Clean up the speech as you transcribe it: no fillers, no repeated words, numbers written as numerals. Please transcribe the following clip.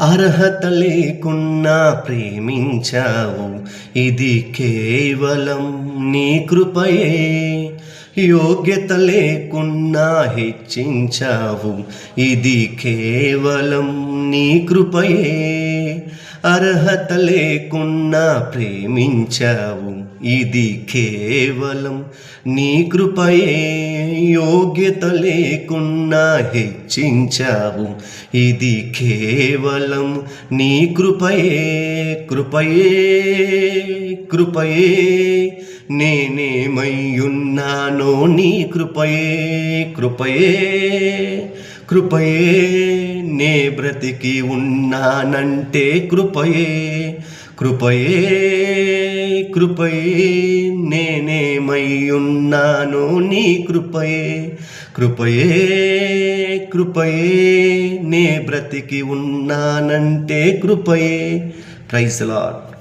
అర్హత లేకున్నా ప్రేమించావు, ఇది కేవలం నీ కృపయే. యోగ్యత లేకున్నా హెచ్చించావు, ఇది కేవలం నీ కృపయే. అర్హత లేకున్నా ప్రేమించావు, ఇది కేవలం నీ కృపయే. యోగ్యత లేకున్నా హెచ్చించావు, ఇది కేవలం నీ కృపయే. కృపయే కృపయే నేనేమయ్యున్నానో నీ కృపయే. కృపయే కృపయే నే బ్రతికి ఉన్నానంటే కృపయే. కృపయే కృపయే నేనేమయ్యున్నానో నీ కృపయే. కృపయే కృపయే నే బ్రతికి ఉన్నానంటే కృపయే. Praise the lord.